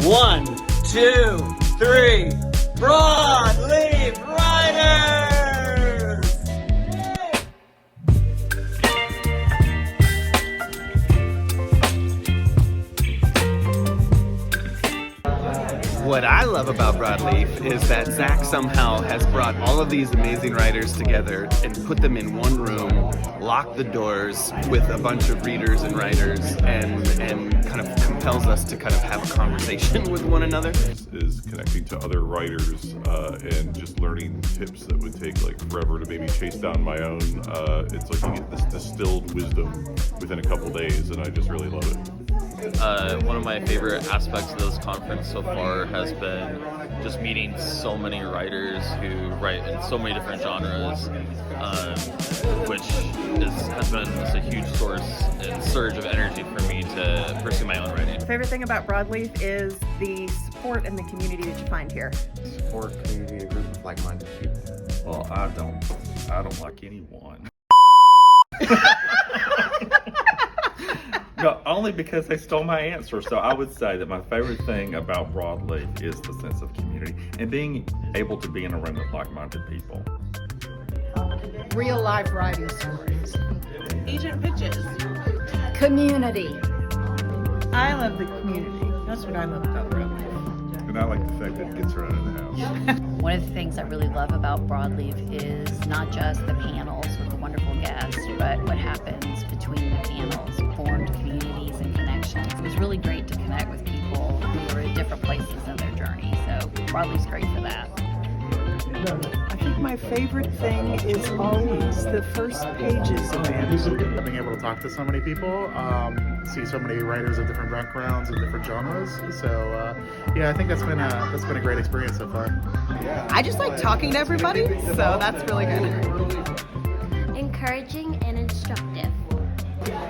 1, 2, 3, Broadleaf Writers! What I love about Broadleaf is that Zach somehow has brought all of these amazing writers together and put them in one room, locked the doors with a bunch of readers and writers, and kind of compels us to kind of have a conversation with one another. Is connecting to other writers and just learning tips that would take like forever to maybe chase down my own. It's like you get this distilled wisdom within a couple days, and I just really love it. One of my favorite aspects of this conference so far has been just meeting so many writers who write in so many different genres, which has been just a huge source and surge of energy for me to pursue my own writing. My favorite thing about Broadleaf is the support and the community that you find here. Support, community, a group of like-minded people. Well, I don't like anyone. No, only because they stole my answer. So I would say that my favorite thing about Broadleaf is the sense of community and being able to be in a room with like-minded people. Real life writing stories. Agent pitches. Community. I love the community. That's what I love about Broadleaf. And I like the fact that it gets around in the house. One of the things I really love about Broadleaf is not just the panels with the wonderful guests, but what happens between the panels, formed communities and connections. It was really great to connect with people who were at different places in their journey, so Broadleaf's great for that. I think my favorite thing is always the first pages of it. Being able to talk to so many people, see so many writers of different backgrounds and different genres. So yeah, I think that's been a great experience so far. I just like talking to everybody, so that's really good. Encouraging and instructive.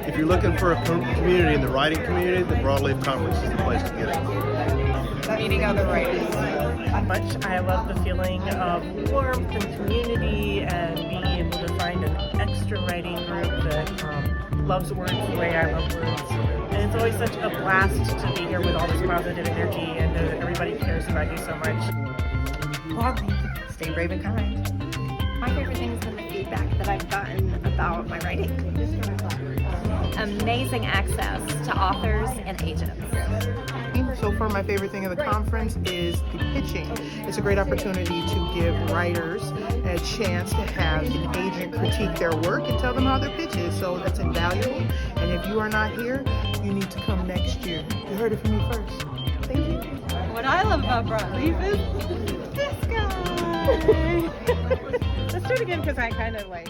If you're looking for a community in the writing community, the Broadleaf Conference is the place to get it. Meeting other writers. Much. I love the feeling of warmth and community and being able to find an extra writing group that loves words the way I love words. And it's always such a blast to be here with all this positive energy and know that everybody cares about you so much. Broadleaf. Stay brave and kind. My favorite thing has been the feedback that I've gotten about my writing. Amazing access to authors and agents. So far, my favorite thing of the conference is the pitching. It's a great opportunity to give writers a chance to have an agent critique their work and tell them how their pitch is. So that's invaluable. And if you are not here, you need to come next year. You heard it from me first. Thank you. What I love about Broadleaf is this guy. Let's do it again because I kind of like